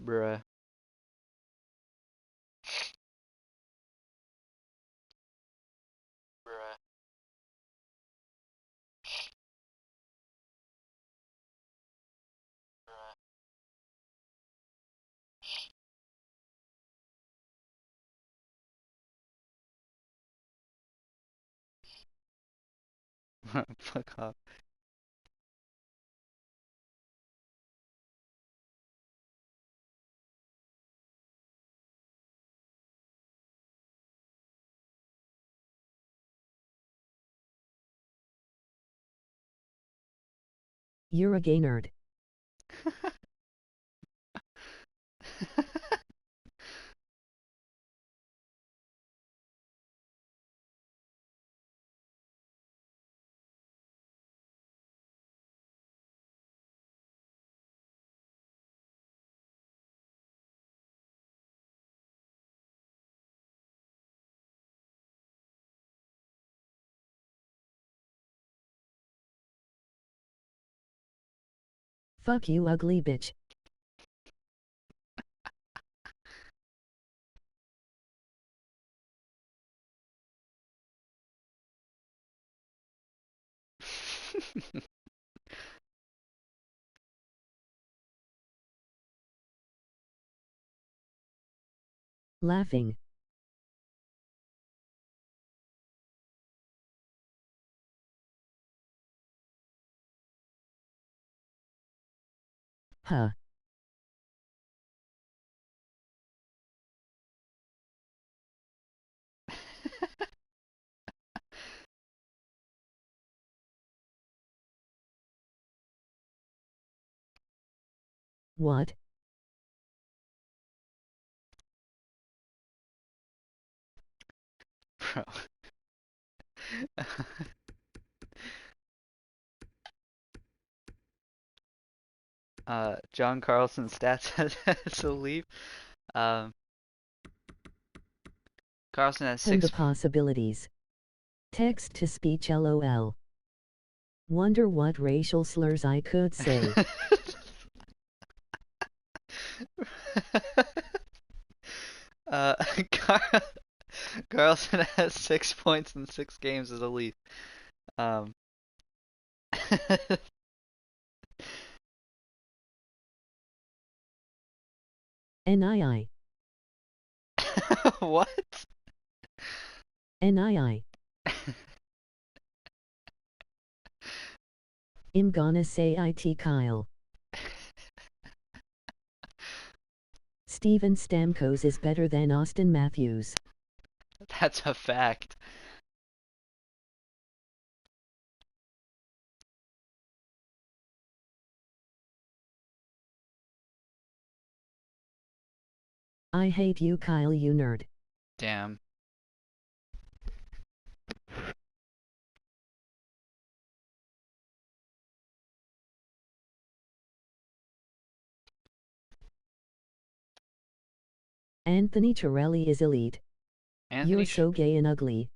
Bruh. Bruh. Bruh. Fuck off. You're a gay nerd. Fuck you, ugly bitch. Laughing. Huh. What? Bro. John Carlson stats has a leap. Um, Carlson has And the six. possibilities. Text to speech LOL. Wonder what racial slurs I could say. uh, Car- Carlson has 6 points in 6 games as a Leaf. Um, NII. what? NII. I'm gonna say IT Kyle. Steven Stamkos is better than Austin Matthews. That's a fact. I hate you, Kyle, you nerd. Damn. Anthony Cirelli is elite. Anthony. You're so gay and ugly.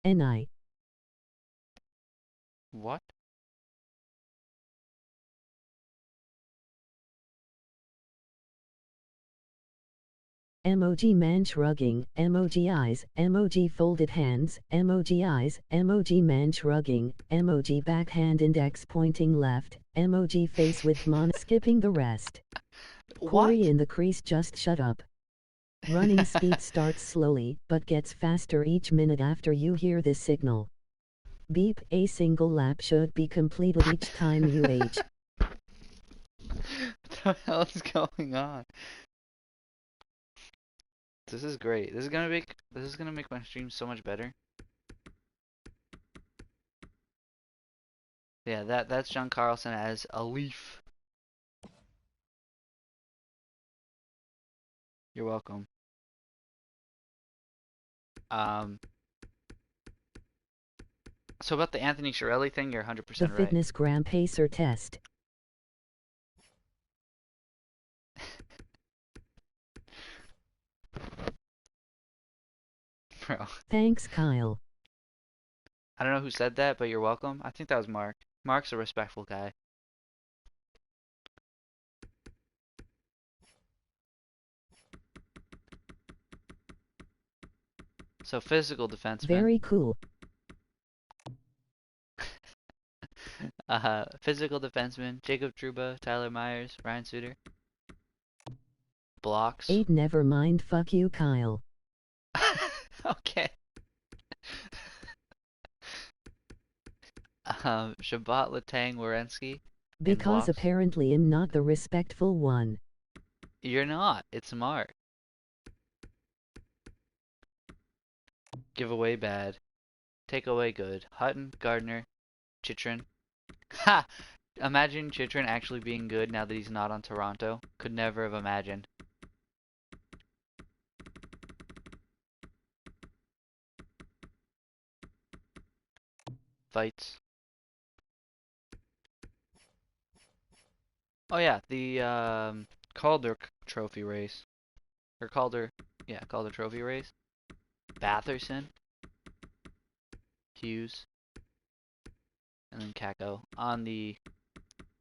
NI. What? Emoji man shrugging, emoji eyes, emoji folded hands, emoji eyes, emoji man shrugging, emoji backhand index pointing left, emoji face with mon skipping the rest. Corey What? in the crease, just shut up. Running speed starts slowly, but gets faster each minute after you hear this signal. Beep, a single lap should be completed each time you age. What the hell is going on? This is great. This is gonna make my stream so much better. Yeah, that's John Carlson as a Leaf. You're welcome. Um, so about the Anthony Cirelli thing, you're The 100% right. fitness gram pacer test. bro. Thanks, Kyle. I don't know who said that, but you're welcome. I think that was Mark. Mark's a respectful guy. So physical defenseman. Very cool. Physical defenseman. Jacob Trouba, Tyler Myers, Ryan Suter. Blocks. 8 never mind, fuck you, Kyle. Okay. Shabbat Letang Werenski in Because blocks. apparently I'm not the respectful one. You're not. It's Mark. Giveaway bad. Takeaway good. Hutton, Gardner, Chitrin. Ha! Imagine Chitrin actually being good now that he's not on Toronto. Could never have imagined. Fights. Oh yeah, the Calder Trophy race. Or Calder, yeah, Calder Trophy race. Batherson, Hughes, and then Kako on the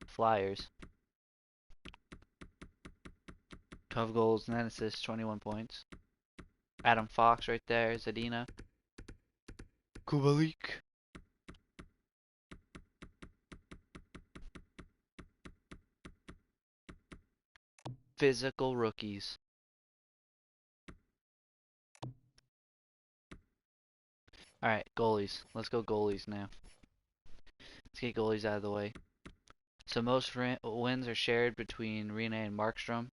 Flyers. 12 goals, 9 assists, 21 points. Adam Fox right there, Zadina. Kubalik. Physical rookies. Alright, goalies. Let's go goalies now. Let's get goalies out of the way. So most wins are shared between Rene and Markstrom,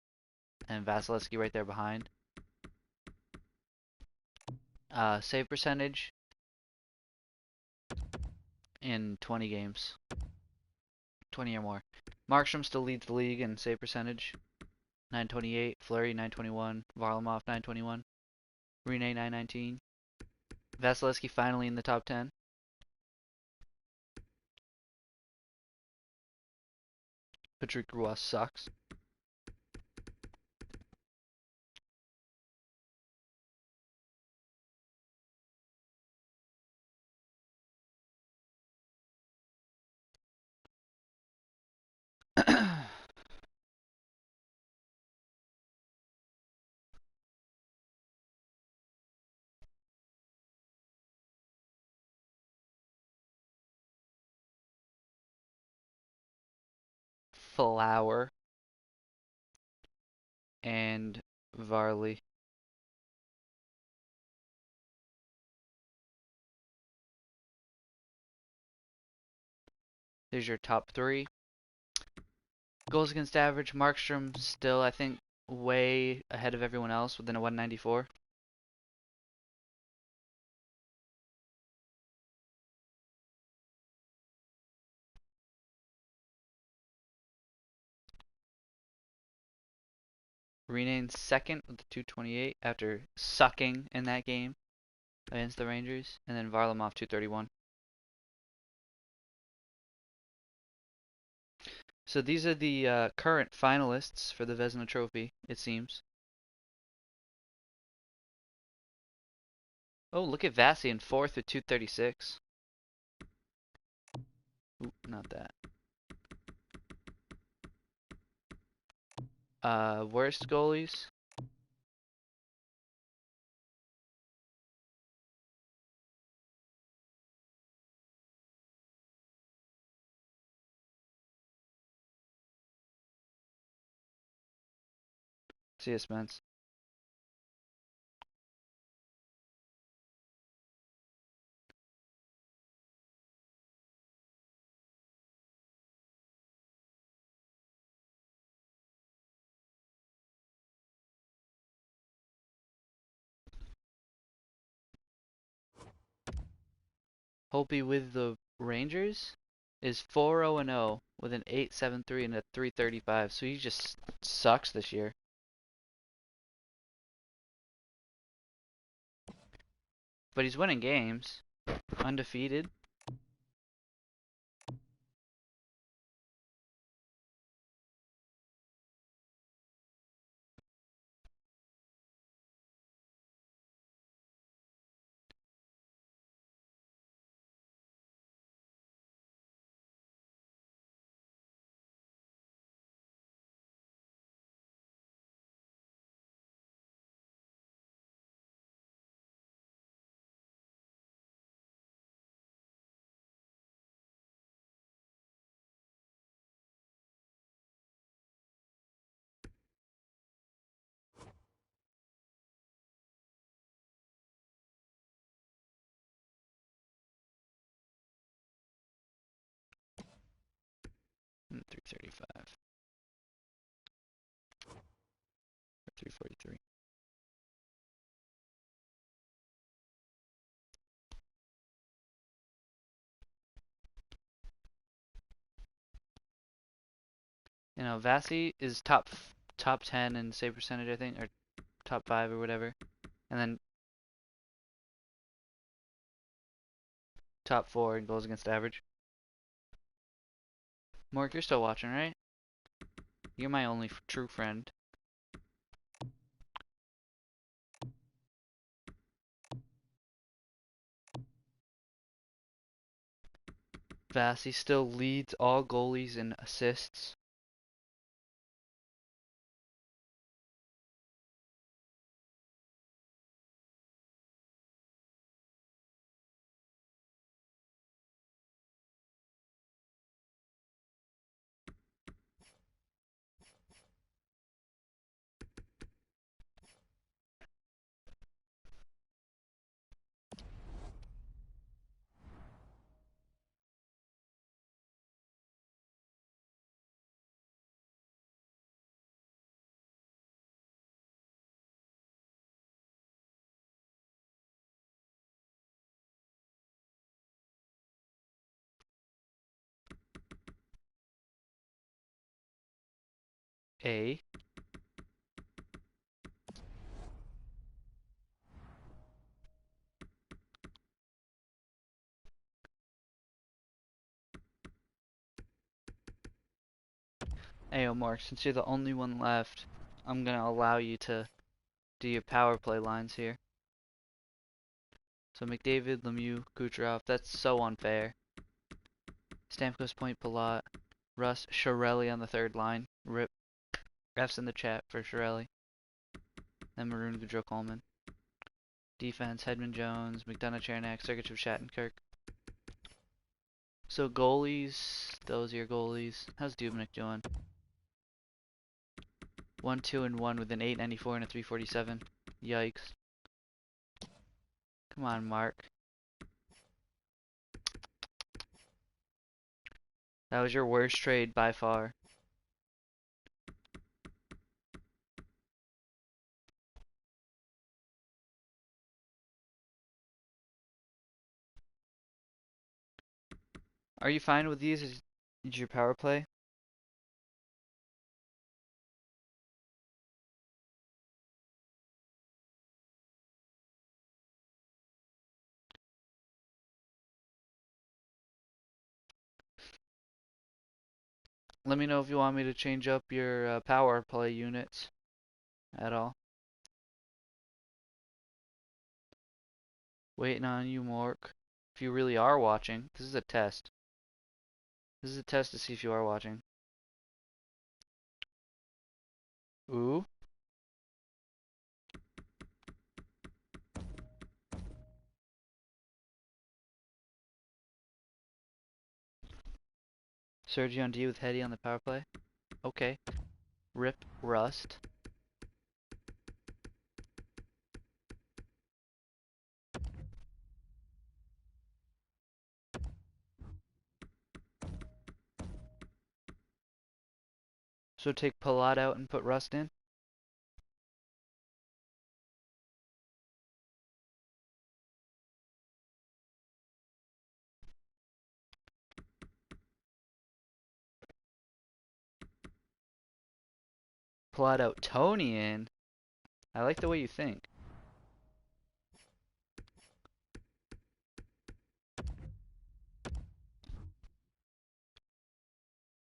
and Vasilevsky right there behind. Save percentage in 20 games. 20 or more. Markstrom still leads the league in save percentage. 928, Fleury 921, Varlamov 921, Rene 919. Vasilevsky finally in the top 10. Patrick Roy sucks. Flower and Varley. There's your top three. Goals against average. Markstrom still, I think, way ahead of everyone else within a 194. Renamed second with the 228 after sucking in that game against the Rangers. And then Varlamov 231. So these are the current finalists for the Vezina Trophy, it seems. Oh, look at Vasi in fourth with 236. Ooh, not that. Worst goalies. See you, Spence. Holtby with the Rangers is 4-0-0 with an 8.73 and a 3.35. So he just sucks this year. But he's winning games. Undefeated. 335. Or 343. You know, Vasi is top 10 in save percentage, I think, or top 5 or whatever. And then top 4 in goals against average. Mark, you're still watching, right? You're my only true friend. Vasi still leads all goalies in assists. A. Ayo, Mark, since you're the only one left, I'm gonna allow you to do your power play lines here. So McDavid, Lemieux, Kucherov, that's so unfair. Stamkos, Point, Palat, Russ, Shirelli on the third line. Rip. F's in the chat for Shirelli. Then Maroon, Goudreau, Coleman. Defense, Hedman, Jones, McDonough, Chernak, Sergachev, Shattenkirk. So goalies, those are your goalies. How's Dubnik doing? 1-2-1 with an 894 and a 347. Yikes. Come on, Mark. That was your worst trade by far. Are you fine with these as your power play? Let me know if you want me to change up your power play units at all. Waiting on you, Mark. If you really are watching, this is a test. This is a test to see if you are watching. Ooh. Sergio on D with Hetty on the power play. Okay. Rip Rust. So take Palat out and put Rust in. Palat out Tony in. I like the way you think.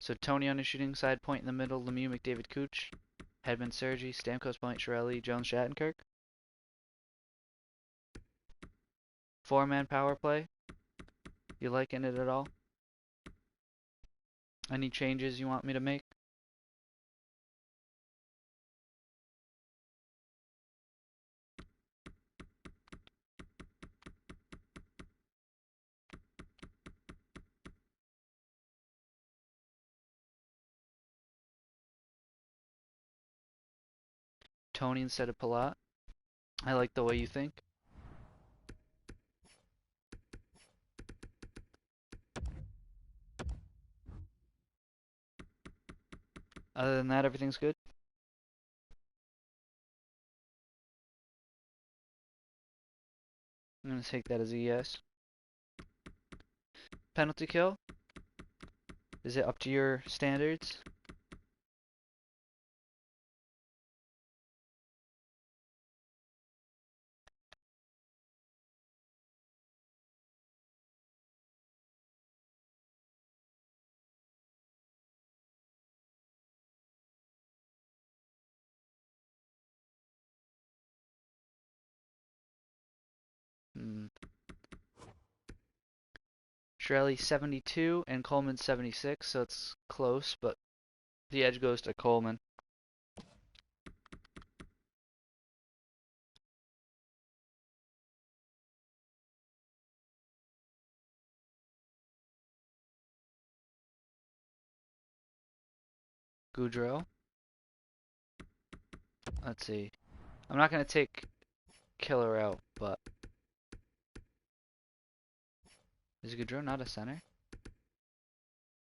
So Tony on the shooting side, Point in the middle, Lemieux, McDavid, Cooch, Hedman, Sergi, Stamkos, Point, Shirelli, Jones, Shattenkirk. Four-man power play. You liking it at all? Any changes you want me to make? Tony instead of Palat. I like the way you think. Other than that, everything's good. I'm gonna take that as a yes. Penalty kill? Is it up to your standards? Hmm. Shirley 72 and Coleman 76, so it's close, but the edge goes to Coleman. Goudreau. Let's see. I'm not gonna take Killer out, but is Goudreau not a center?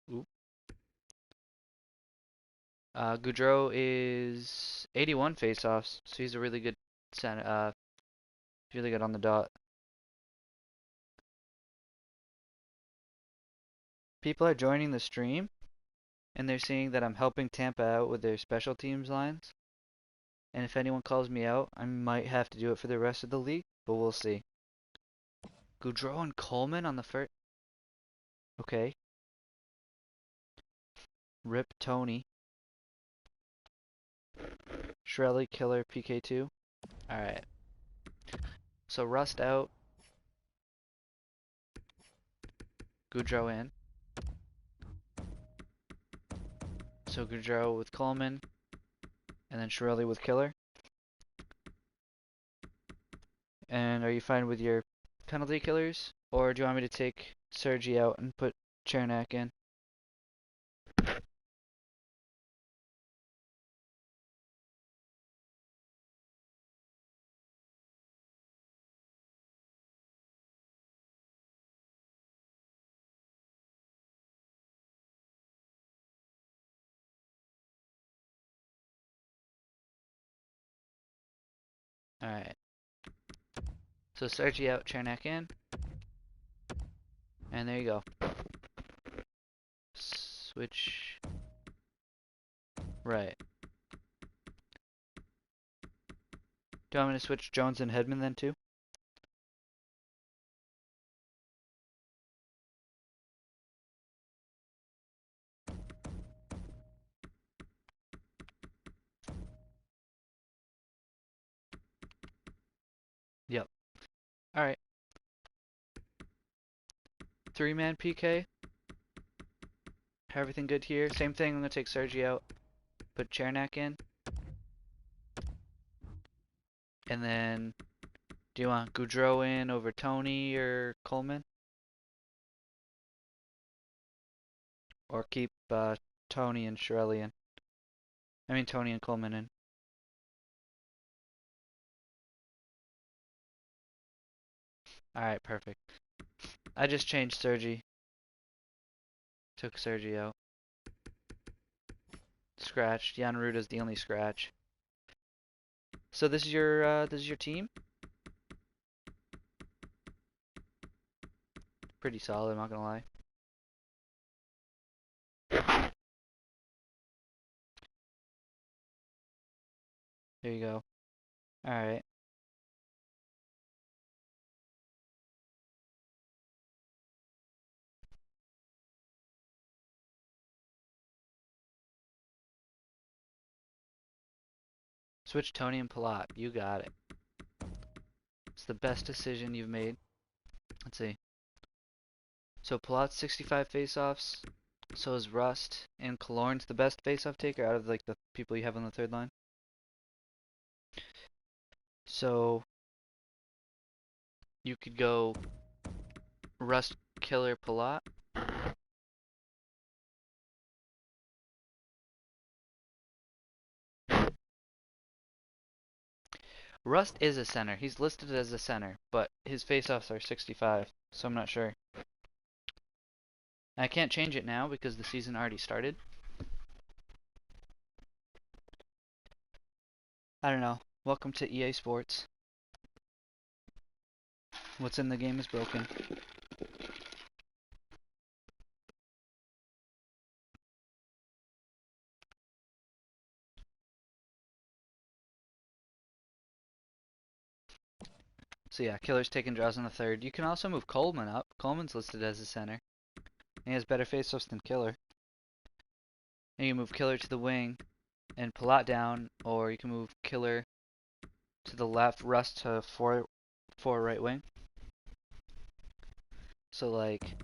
Ooh. Goudreau is 81 faceoffs, so he's a really good center. Really good on the dot. People are joining the stream, and they're seeing that I'm helping Tampa out with their special teams lines. And if anyone calls me out, I might have to do it for the rest of the league, but we'll see. Goudreau and Coleman on the first. Okay. Rip Tony. Shirley, Killer, PK2. Alright. So Rust out. Goudreau in. So Goudreau with Coleman. And then Shirley with Killer. And are you fine with your penalty killers? Or do you want me to take Sergi out and put Chernak in? Alright. So Sergi out, Chernak in. And there you go. Switch. Right. Do you want me to switch Jones and Hedman then too? Yep. Alright. 3-man PK. Everything good here. Same thing, I'm gonna take Sergi out. Put Chernak in. And then, do you want Goudreau in over Tony or Coleman? Or keep Tony and Shirley in? I mean Tony and Coleman in. Alright, perfect. I just changed Sergi. Took Sergi out. Scratched. Jan Ruda's the only scratch. So this is your team? Pretty solid, I'm not gonna lie. There you go. Alright. Switch Tony and Palat. You got it. It's the best decision you've made. Let's see. So Palat's 65 faceoffs. So is Rust. And Killorn's the best faceoff taker out of like the people you have on the third line. So you could go Rust, Killer, Palat. Rust is a center. He's listed as a center, but his faceoffs are 65, so I'm not sure. I can't change it now because the season already started. I don't know. Welcome to EA Sports. What's in the game is broken. So yeah, Killer's taking draws in the third. You can also move Coleman up. Coleman's listed as a center. He has better faceoffs than Killer. And you can move Killer to the wing and Palat down, or you can move Killer to the left, Rust to four right wing. So like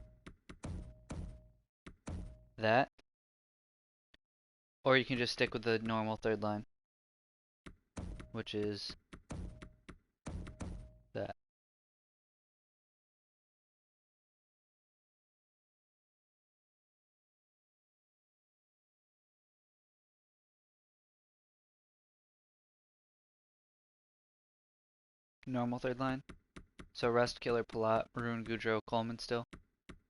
that. Or you can just stick with the normal third line, which is that. Normal third line. So Rust, Killer, Palat, Maroon, Goudreau, Coleman still.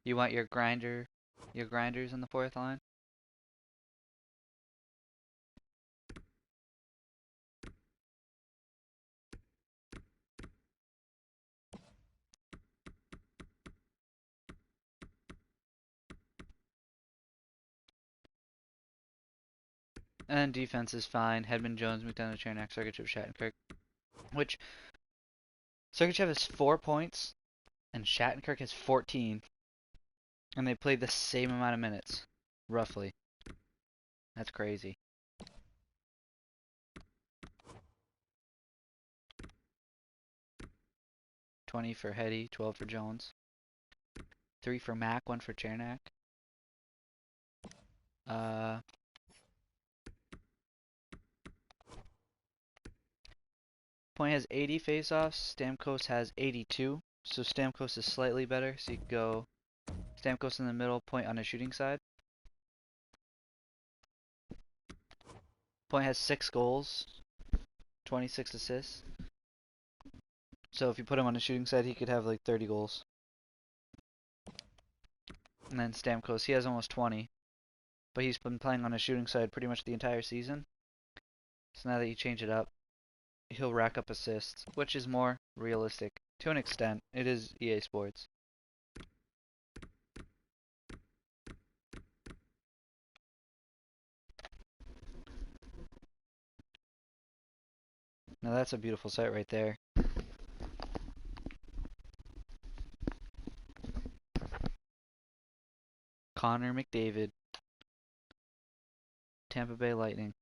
You want your grinders in the fourth line. And defense is fine. Hedman, Jones, McDonough, Chernak, Sergachev, Shattenkirk. Which Sergachev has 4 points and Shattenkirk has 14. And they played the same amount of minutes, roughly. That's crazy. 20 for Hetty, 12 for Jones. 3 for Mac, 1 for Chernak. Point has 80 faceoffs. Stamkos has 82. So Stamkos is slightly better. So you could go Stamkos in the middle, Point on the shooting side. Point has 6 goals, 26 assists. So if you put him on the shooting side, he could have like 30 goals. And then Stamkos, he has almost 20. But he's been playing on the shooting side pretty much the entire season. So now that you change it up, he'll rack up assists, which is more realistic. To an extent, it is EA Sports. Now that's a beautiful sight right there. Connor McDavid, Tampa Bay Lightning.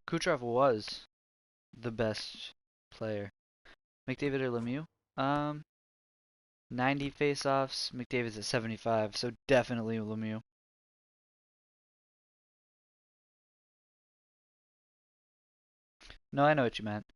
Kucherov was the best player. McDavid or Lemieux? 90 faceoffs. McDavid's at 75, so definitely Lemieux. No, I know what you meant.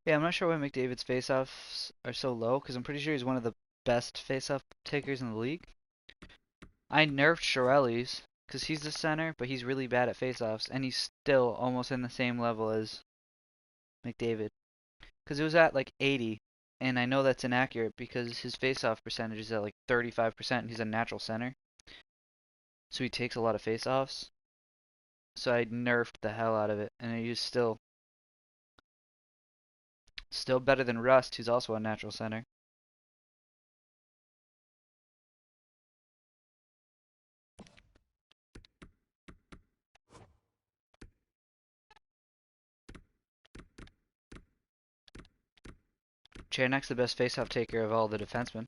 Yeah, I'm not sure why McDavid's faceoffs are so low, because I'm pretty sure he's one of the best faceoff takers in the league. I nerfed Chiarelli's, because he's the center, but he's really bad at faceoffs, and he's still almost in the same level as McDavid. Because it was at like 80, and I know that's inaccurate because his faceoff percentage is at like 35%, and he's a natural center. So he takes a lot of faceoffs. So I nerfed the hell out of it, and he's still better than Rust, who's also a natural center. Chernak's the best faceoff taker of all the defensemen.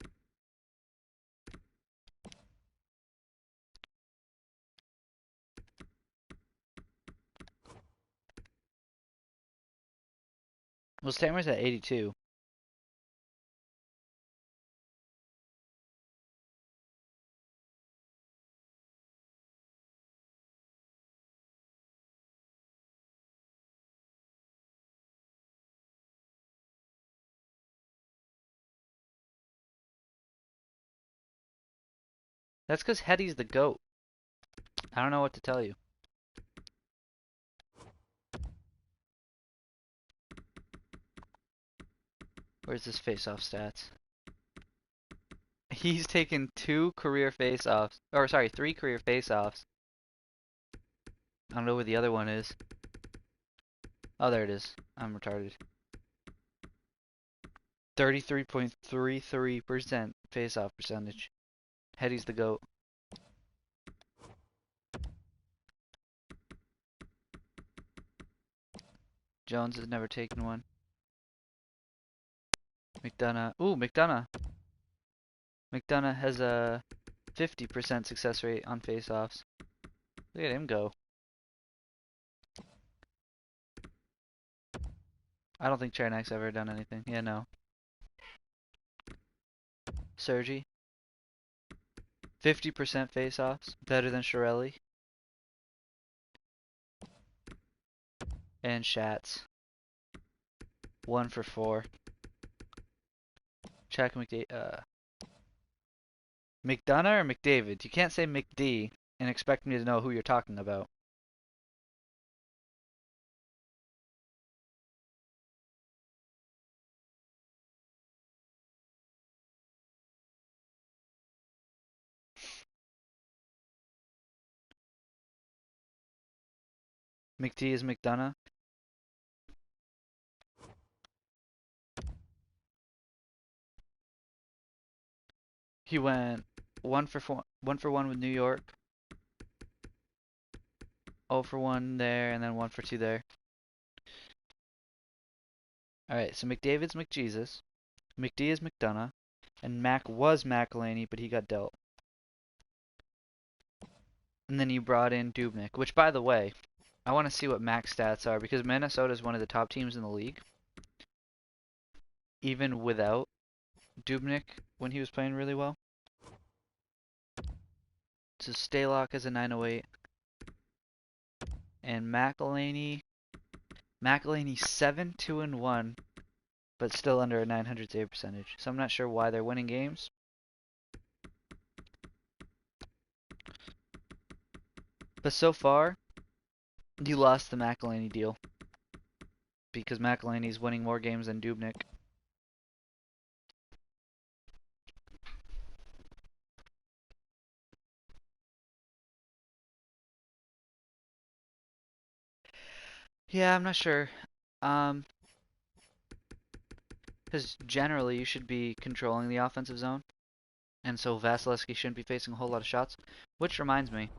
Well, Stammer's at 82. That's because Hetty's the GOAT. I don't know what to tell you. Where's his face-off stats? He's taken 2 career face-offs. Or, sorry, 3 career face-offs. I don't know where the other one is. Oh, there it is. I'm retarded. 33.33% face-off percentage. Hetty's the GOAT. Jones has never taken one. McDonough. Ooh, McDonough. McDonough has a 50% success rate on face-offs. Look at him go. I don't think Chernak's ever done anything. Yeah, no. Sergi. 50% face-offs. Better than Shirelli. And Schatz. 1 for 4. Check McDonough or McDavid? You can't say McD and expect me to know who you're talking about. McD is McDonough. He went 1 for 4, 1 for 1 with New York. 0 for 1 there, and then 1 for 2 there. Alright, so McDavid's McJesus. McD is McDonough. And Mac was McElhaney, but he got dealt. And then you brought in Dubnyk, which, by the way, I want to see what Mac's stats are because Minnesota is one of the top teams in the league. Even without Dubnyk when he was playing really well. So Stalock is a 908. And McElhaney 7, 2, and 1, but still under a 900 save percentage. So I'm not sure why they're winning games. But so far, you lost the McElhaney deal. Because McElhaney's winning more games than Dubnyk. Yeah, I'm not sure. Because generally you should be controlling the offensive zone. And so Vasilevsky shouldn't be facing a whole lot of shots. Which reminds me,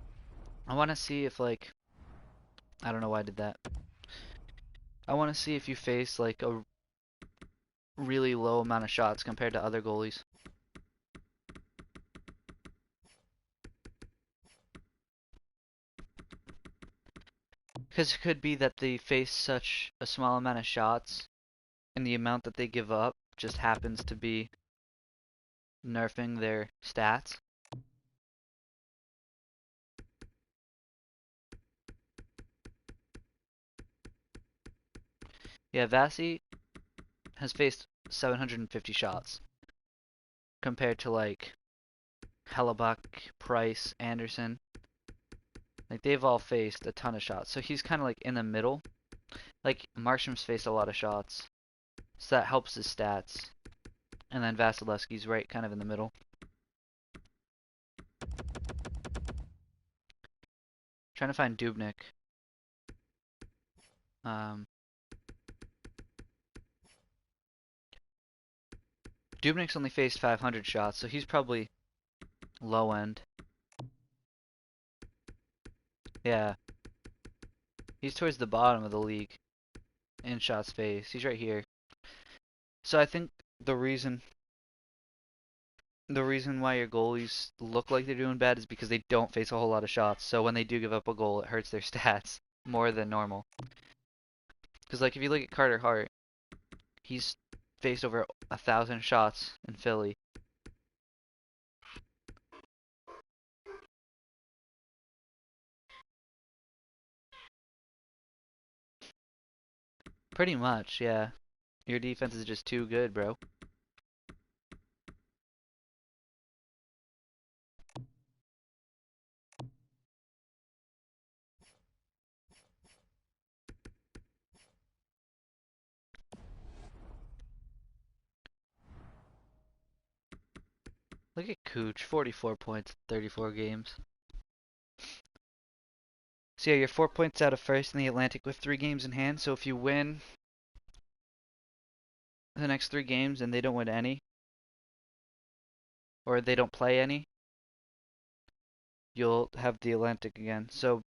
I want to see if, like, I don't know why I did that. I want to see if you face, like, a really low amount of shots compared to other goalies. Because it could be that they face such a small amount of shots, and the amount that they give up just happens to be nerfing their stats. Yeah, Vasi has faced 750 shots compared to, like, Hellebuck, Price, Anderson. Like, they've all faced a ton of shots. So he's kind of like in the middle. Like, Markstrom's faced a lot of shots. So that helps his stats. And then Vasilevsky's right kind of in the middle. Trying to find Dubnyk. Dubnyk's only faced 500 shots, so he's probably low end. Yeah. He's towards the bottom of the league in shots faced. He's right here. So I think the reason why your goalies look like they're doing bad is because they don't face a whole lot of shots. So when they do give up a goal, it hurts their stats more than normal. Because, like, if you look at Carter Hart, he's faced over 1,000 shots in Philly. Pretty much, yeah. Your defense is just too good, bro. Cooch, 44 points, 34 games. So yeah, you're 4 points out of first in the Atlantic with 3 games in hand. So if you win the next 3 games and they don't win any, or they don't play any, you'll have the Atlantic again. So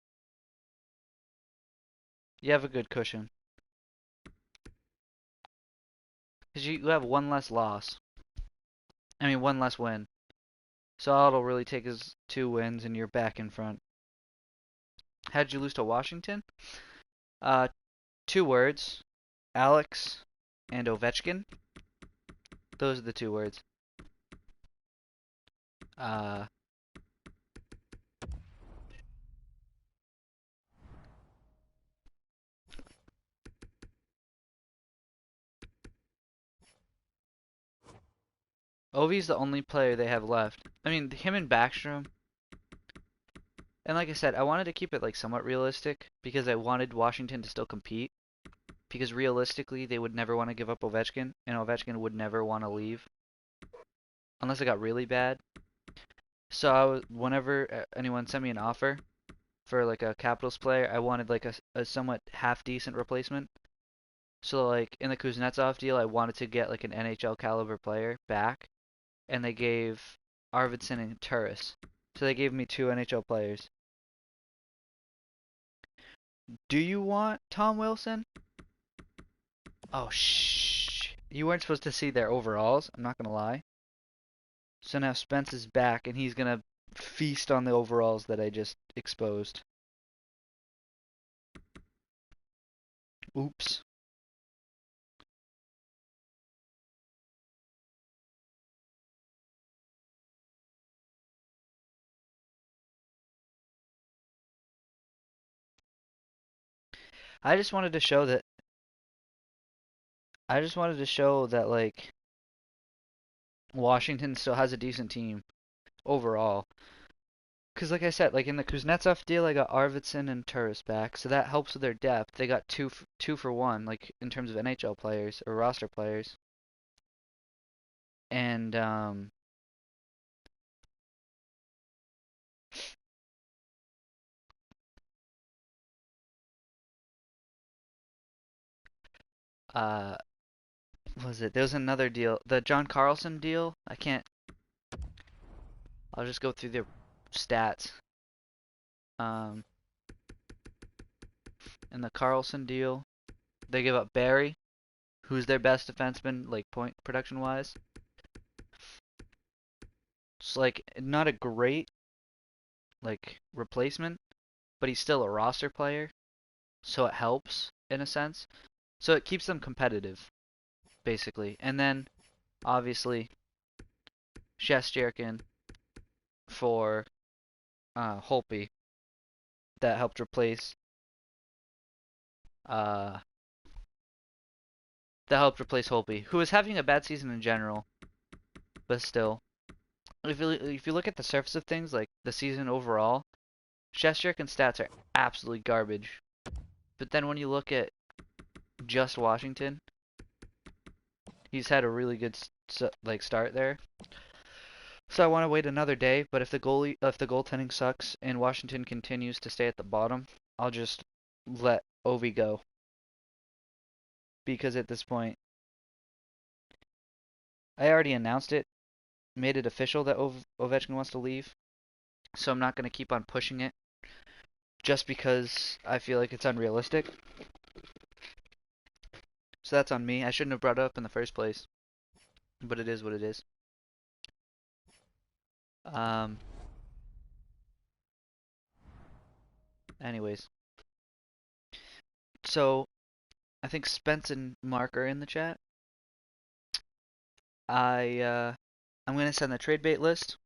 you have a good cushion. Because you have one less loss. I mean, one less win. So all it'll really take is 2 wins and you're back in front. How'd you lose to Washington? Uh, 2 words. Alex and Ovechkin. Those are the 2 words. Uh, Ovi's the only player they have left. I mean, him and Backstrom. And like I said, I wanted to keep it like somewhat realistic because I wanted Washington to still compete. Because realistically, they would never want to give up Ovechkin, and Ovechkin would never want to leave unless it got really bad. So whenever anyone sent me an offer for like a Capitals player, I wanted like a somewhat half decent replacement. So like in the Kuznetsov deal, I wanted to get like an NHL caliber player back, and they gave Arvidsson and Turris. So they gave me 2 NHL players. Do you want Tom Wilson? Oh, shh. You weren't supposed to see their overalls. I'm not going to lie. So now Spence is back, and he's going to feast on the overalls that I just exposed. Oops. I just wanted to show that. I just wanted to show that, like, Washington still has a decent team overall. Because, like I said, like in the Kuznetsov deal, I got Arvidsson and Turris back, so that helps with their depth. They got two for one, like in terms of NHL players or roster players. And uh, what was it? There was another deal, the John Carlson deal. I can't. I'll just go through their stats. Um, in the Carlson deal, they give up Barry, who's their best defenseman, like point production wise. It's like not a great like replacement, but he's still a roster player, so it helps in a sense. So it keeps them competitive, basically. And then obviously Shesterkin for Holtby that helped replace uh Holtby, who is having a bad season in general, but still. If you look at the surface of things, like the season overall, Shesterkin's stats are absolutely garbage. But then when you look at just Washington, he's had a really good like start there. So I want to wait another day, but if the goaltending sucks and Washington continues to stay at the bottom, I'll just let Ovi go. Because at this point, I already announced it, made it official that Ovechkin wants to leave. So I'm not going to keep on pushing it just because I feel like it's unrealistic. So that's on me. I shouldn't have brought it up in the first place. But it is what it is. Um, anyways. So, I think Spence and Mark are in the chat. I'm gonna send the trade bait list,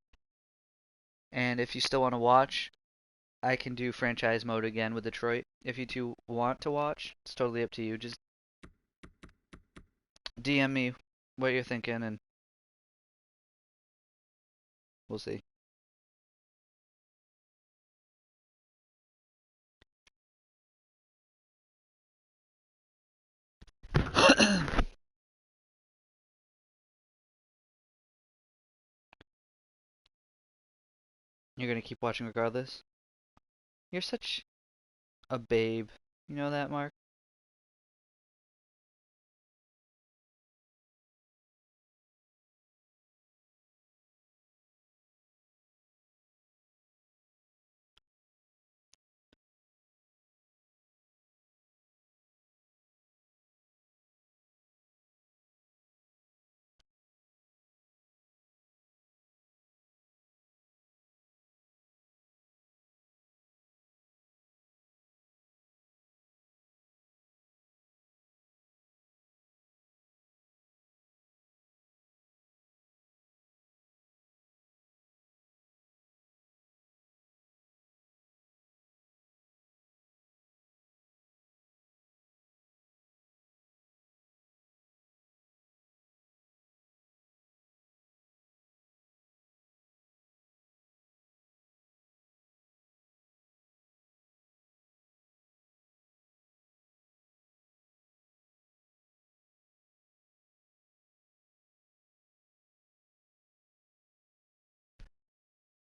and if you still want to watch, I can do franchise mode again with Detroit. If you two want to watch, it's totally up to you. Just DM me what you're thinking, and we'll see. You're gonna keep watching regardless? You're such a babe. You know that, Mark?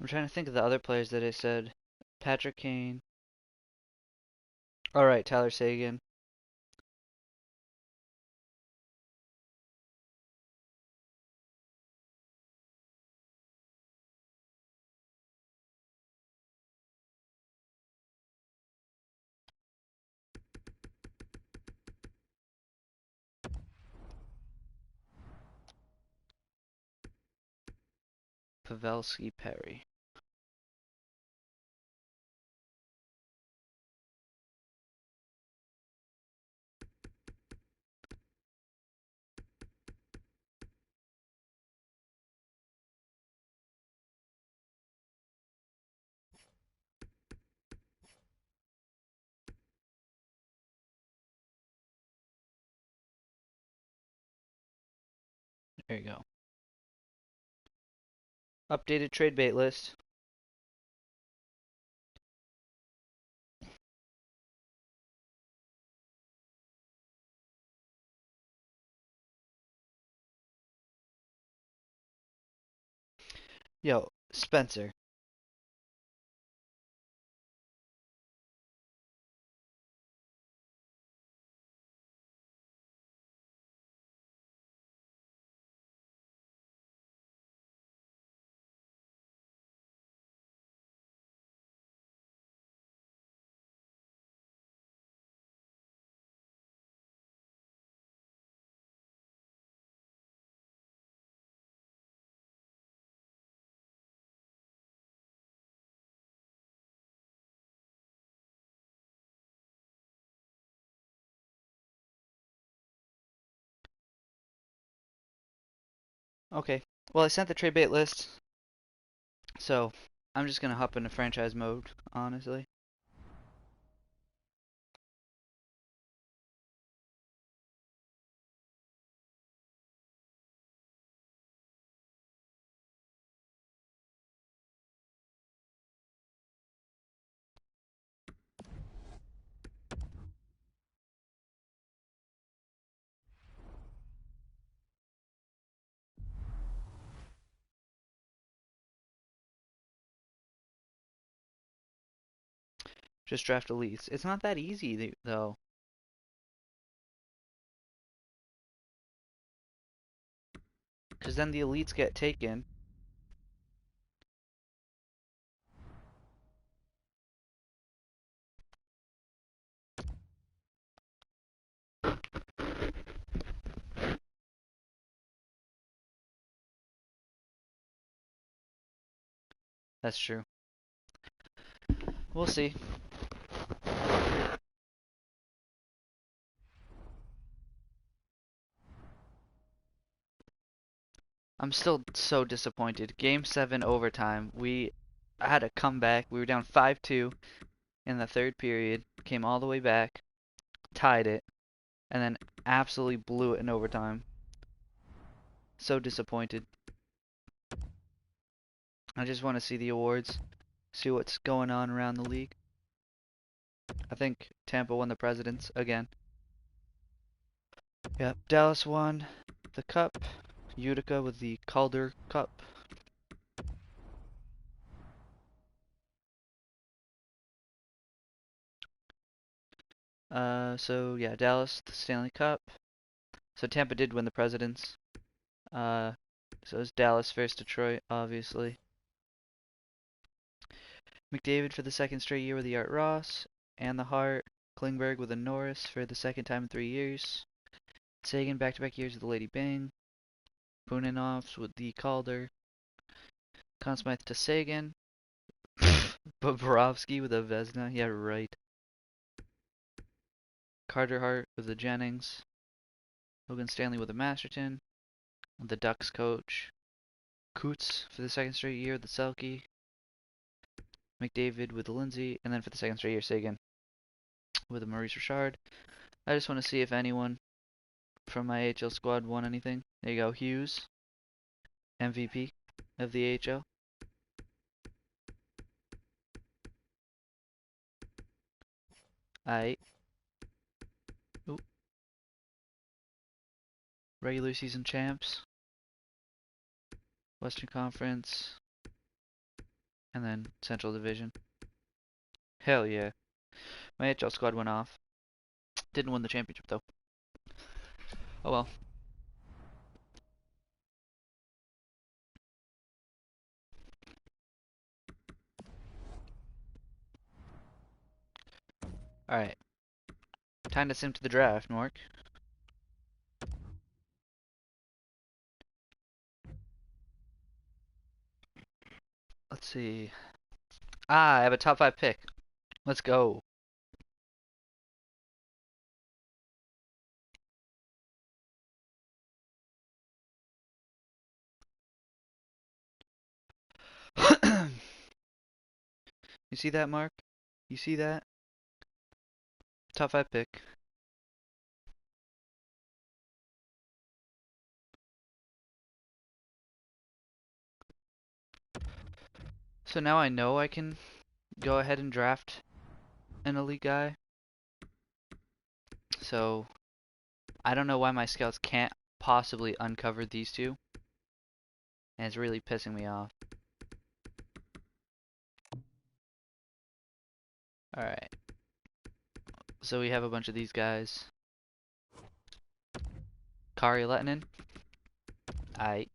I'm trying to think of the other players that I said. Patrick Kane. Alright, Tyler Sagan. Pavelski Perry. There you go. Updated trade bait list. Yo, Spencer. Okay. Well, I sent the trade bait list. So, I'm just gonna hop into franchise mode, honestly. Just draft elites. It's not that easy, though. Because then the elites get taken. That's true. We'll see. I'm still so disappointed. Game 7 overtime. We had a comeback. We were down 5-2 in the third period. Came all the way back. Tied it. And then absolutely blew it in overtime. So disappointed. I just want to see the awards. See what's going on around the league. I think Tampa won the Presidents again. Yep, Dallas won the Cup. Utica with the Calder Cup. So yeah, Dallas, the Stanley Cup. So Tampa did win the Presidents. So it's Dallas versus Detroit, obviously. McDavid for the second straight year with the Art Ross and the Hart. Klingberg with a Norris for the second time in 3 years. Sagan back-to-back years with the Lady Byng. Bunanovs with the Calder. Conn Smythe to Sagan. Bobrovsky with a Vezina. Yeah, right. Carter Hart with the Jennings. Logan Stanley with the Masterton. The Ducks coach. Coots for the second straight year with the Selke. McDavid with the Lindsay. And then for the second straight year, Sagan with the Maurice Richard. I just want to see if anyone from my AHL squad won anything. There you go, Hughes, MVP of the AHL. Aight. Oop. Regular season champs, Western Conference, and then Central Division. Hell yeah. My AHL squad went off. Didn't win the championship though. Oh well. Alright. Time to sim to the draft, Mark. Let's see. I have a top 5 pick. Let's go. You see that, Mark? You see that? Top 5 pick. So now I know I can go ahead and draft an elite guy. So I don't know why my scouts can't possibly uncover these two. And it's really pissing me off. Alright. So we have a bunch of these guys. Kari Lettinen. Aight.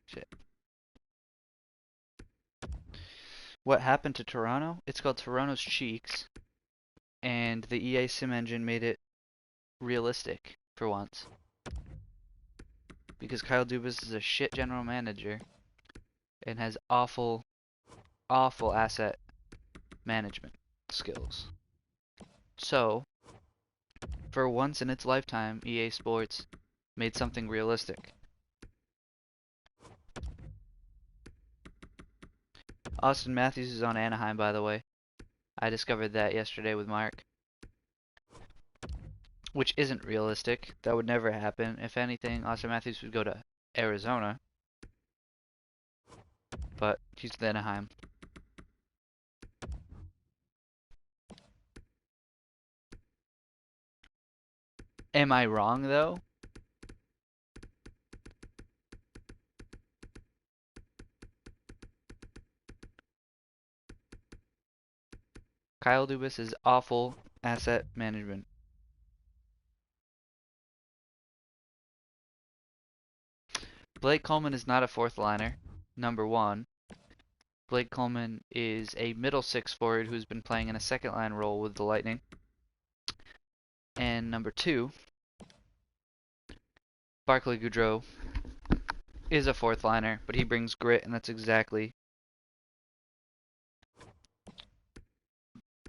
Shit. What happened to Toronto? It's called Toronto's Cheeks. And the EA Sim engine made it realistic for once. Because Kyle Dubas is a shit general manager and has awful, awful asset management skills. So, for once in its lifetime, EA Sports made something realistic. Austin Matthews is on Anaheim, by the way. I discovered that yesterday with Mark. Which isn't realistic. That would never happen. If anything, Austin Matthews would go to Arizona. But he's with Anaheim. Am I wrong, though? Kyle Dubas is awful asset management. Blake Coleman is not a fourth liner, number one. Blake Coleman is a middle six forward who's been playing in a second line role with the Lightning. And number two, Barclay Goodrow is a fourth liner, but he brings grit, and that's exactly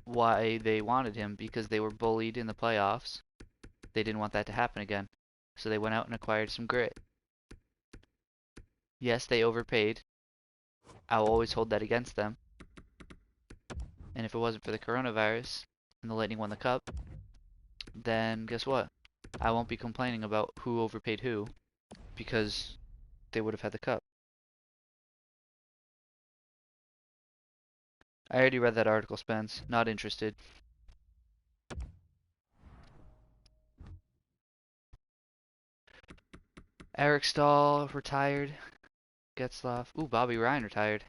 why they wanted him, because they were bullied in the playoffs. They didn't want that to happen again. So they went out and acquired some grit. Yes, they overpaid. I'll always hold that against them. And if it wasn't for the coronavirus and the Lightning won the cup, then guess what? I won't be complaining about who overpaid who because they would have had the cup. I already read that article, Spence. Not interested. Eric Stahl retired. Getzlaff. Ooh, Bobby Ryan retired.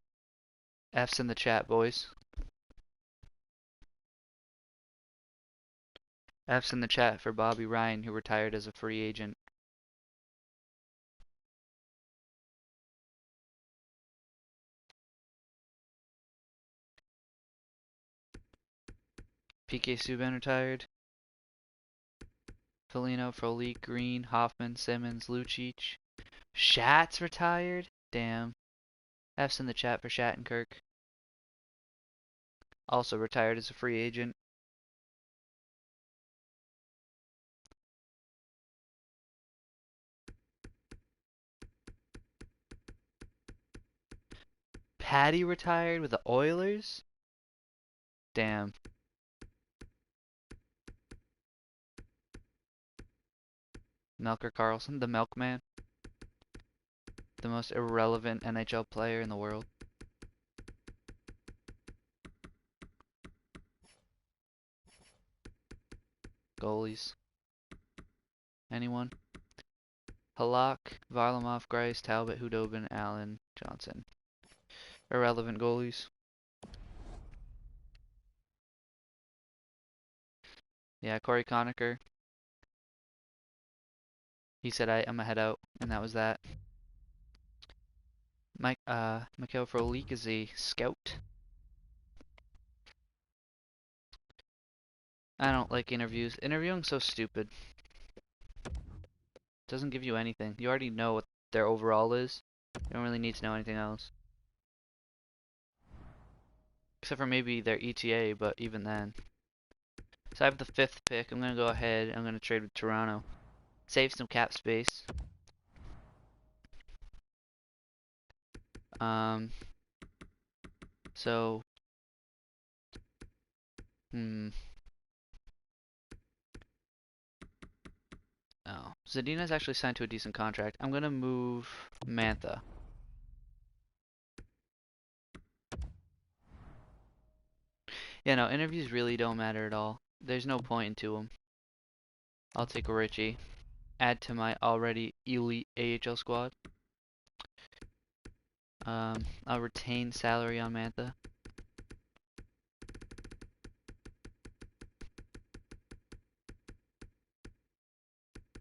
F's in the chat, boys. F's in the chat for Bobby Ryan, who retired as a free agent. PK Subban retired. Foligno, Frolik, Green, Hoffman, Simmons, Lucic. Shat's retired? Damn. F's in the chat for Shattenkirk. Also retired as a free agent. Patty retired with the Oilers? Damn. Melker Carlson, the Milkman. The most irrelevant NHL player in the world. Goalies. Anyone? Halak, Varlamov, Grice, Talbot, Hudobin, Allen, Johnson. Irrelevant goalies. Yeah, Corey Conacher. He said I'm gonna head out, and that was that. Mikhail Frolik is a scout. I don't like interviews. Interviewing's so stupid. Doesn't give you anything. You already know what their overall is. You don't really need to know anything else. Except for maybe their ETA, but even then. So I have the 5th pick. I'm gonna go ahead. I'm gonna trade with Toronto. Save some cap space. So, oh, Zadina's actually signed to a decent contract. I'm gonna move Mantha. Yeah, no, interviews really don't matter at all. There's no point into them. I'll take Richie. Add to my already elite AHL squad. I'll retain salary on Mantha.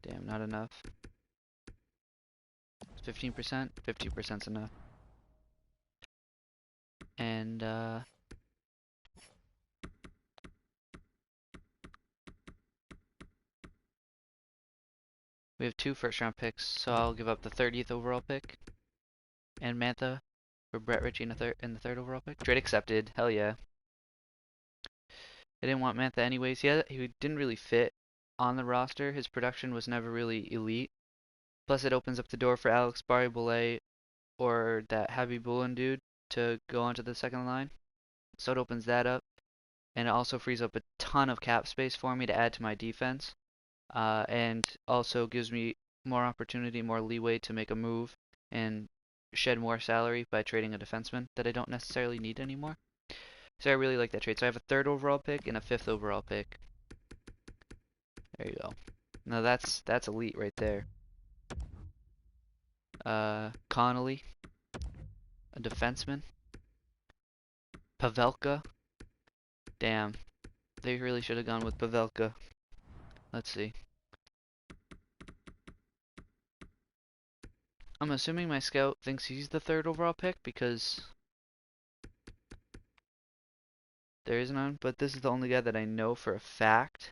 Damn, not enough. 15%? 50%'s enough. And, we have 2 first-round picks, so I'll give up the 30th overall pick. And Mantha for Brett Ritchie in the 3rd overall pick. Trade accepted. Hell yeah. I didn't want Mantha anyways. He didn't really fit on the roster. His production was never really elite. Plus, it opens up the door for Alex Barré-Boulet or that Habibulin dude to go onto the second line. So it opens that up. And it also frees up a ton of cap space for me to add to my defense. And also gives me more opportunity, more leeway to make a move and shed more salary by trading a defenseman that I don't necessarily need anymore. So I really like that trade. So I have a 3rd overall pick and a 5th overall pick. There you go. Now that's elite right there. Connolly, a defenseman. Pavelka. Damn. They really should have gone with Pavelka. Let's see. I'm assuming my scout thinks he's the 3rd overall pick because there is none, but this is the only guy that I know for a fact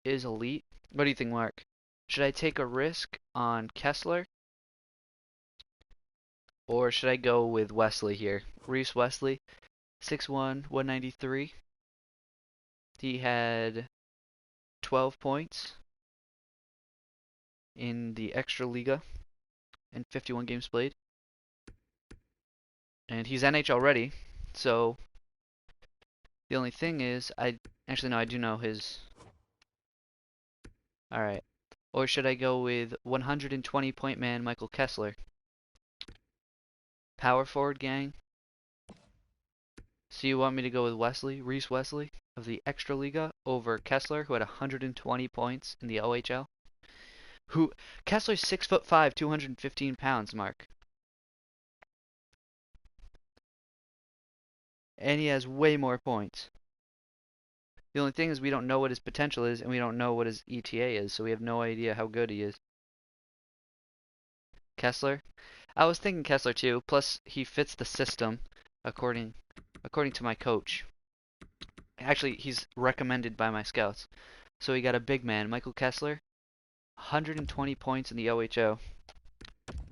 is elite. What do you think, Mark? Should I take a risk on Kessler? Or should I go with Wesley here? Reese Wesley, 6'1", 193. He had 12 points in the Extra Liga in 51 games played. And he's NHL ready, so the only thing is, I do know his Alright. Or should I go with 120 point man Michael Kessler? Power forward gang. So you want me to go with Reese Wesley of the Extraliga over Kessler, who had 120 points in the OHL? Who Kessler's 6'5", 215 pounds, Mark. And he has way more points. The only thing is we don't know what his potential is, and we don't know what his ETA is, so we have no idea how good he is. Kessler? I was thinking Kessler too, plus he fits the system according to my coach. Actually, he's recommended by my scouts. So we got a big man, Michael Kessler, 120 points in the OHO.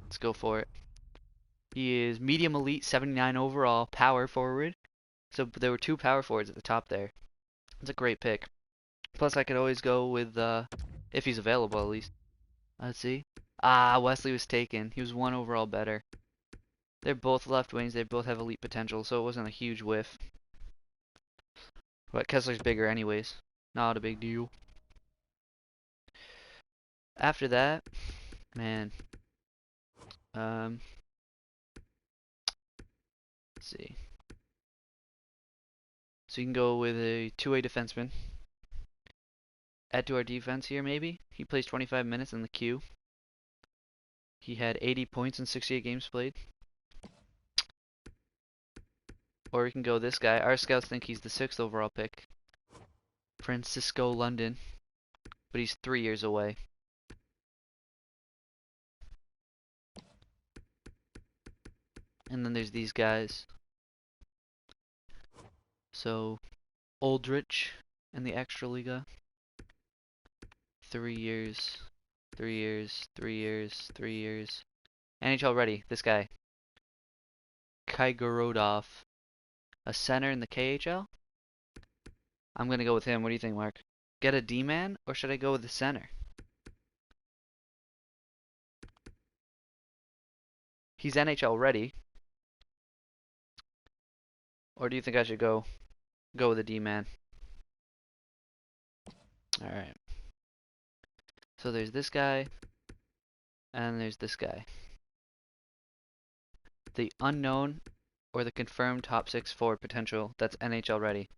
Let's go for it. He is medium elite, 79 overall, power forward. So there were two power forwards at the top there. It's a great pick. Plus I could always go with, if he's available at least. Let's see. Ah, Wesley was taken. He was one overall better. They're both left wings. They both have elite potential, so it wasn't a huge whiff. But Kessler's bigger anyways. Not a big deal. After that, man. Let's see. So you can go with a two-way defenseman. Add to our defense here, maybe. He plays 25 minutes in the queue. He had 80 points in 68 games played. Or we can go this guy. Our scouts think he's the 6th overall pick. Francisco London. But he's 3 years away. And then there's these guys. So, Aldrich in the Extraliga. 3 years. 3 years. 3 years. 3 years. NHL ready. This guy. Kaigorodov. A center in the KHL? I'm gonna go with him. What do you think, Mark? Get a D-man, or should I go with the center? He's NHL ready. Or do you think I should go with a D-man? Alright. So there's this guy, and there's this guy. The unknown or the confirmed top 6 forward potential that's NHL ready.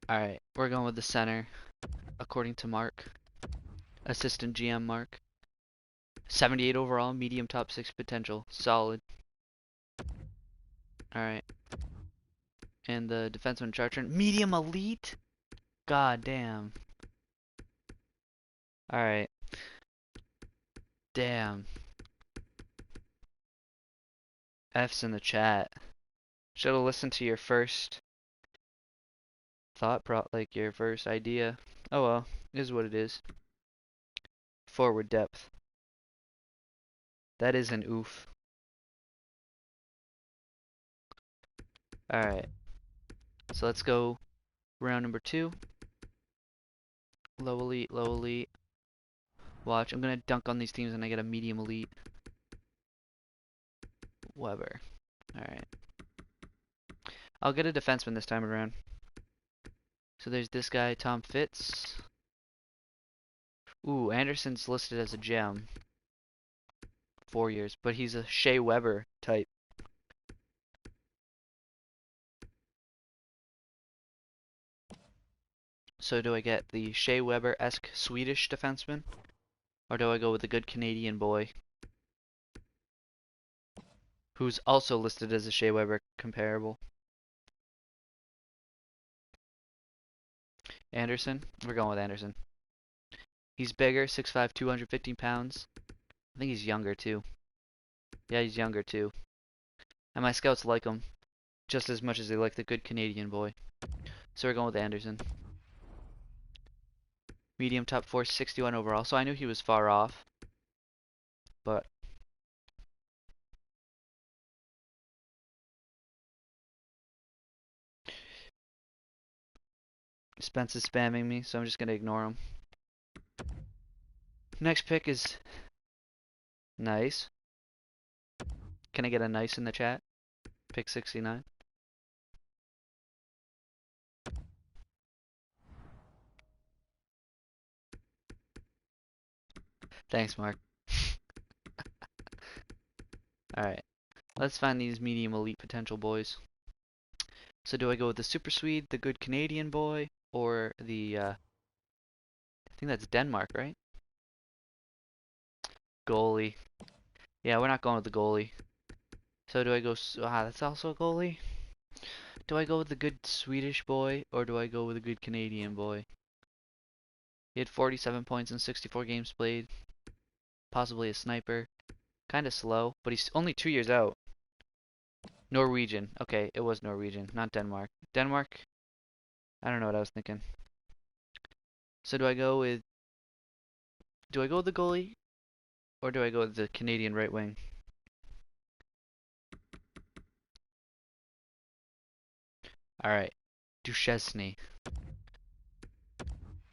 Alright, we're going with the center, according to Mark. Assistant GM Mark. 78 overall, medium top 6 potential. Solid. Alright. And the defenseman Chartrand. Medium elite? God damn. Alright. Damn. F's in the chat. Should've listened to your first thought like your first idea. Oh well, it is what it is. Forward depth. That is an oof. Alright. So let's go round number 2. Low elite, low elite. Watch, I'm gonna dunk on these teams and I get a medium elite. Weber. Alright. I'll get a defenseman this time around. So there's this guy, Tom Fitz. Ooh, Anderson's listed as a gem. 4 years, but he's a Shea Weber type. So do I get the Shea Weber-esque Swedish defenseman? Or do I go with the good Canadian boy? Who's also listed as a Shea Weber comparable. Anderson? We're going with Anderson. He's bigger, 6'5", 215 pounds. I think he's younger too. Yeah, he's younger too. And my scouts like him just as much as they like the good Canadian boy. So we're going with Anderson. Medium top 4, 61 overall. So I knew he was far off. But Spence is spamming me, so I'm just going to ignore him. Next pick is Nice. Can I get a nice in the chat? Pick 69. Thanks, Mark. Alright. Let's find these medium elite potential boys. So do I go with the Super Swede, the good Canadian boy, or the, I think that's Denmark, right? Goalie. Yeah, we're not going with the goalie. So do I go, that's also a goalie? Do I go with the good Swedish boy, or do I go with the good Canadian boy? He had 47 points in 64 games played. Possibly a sniper. Kinda slow, but he's only 2 years out. Norwegian. Okay, it was Norwegian, not Denmark. Denmark? I don't know what I was thinking. So do I go with the goalie, or do I go with the Canadian right wing? Alright. Duchesne.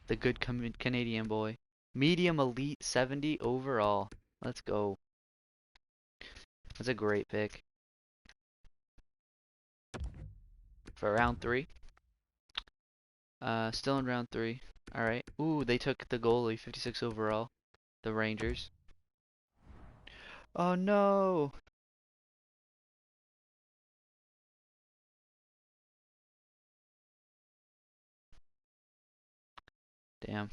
The good Canadian boy. Medium elite 70 overall. Let's go. That's a great pick for round 3. Still in round 3. Alright. Ooh, they took the goalie, 56 overall. The Rangers. Oh no! Damn.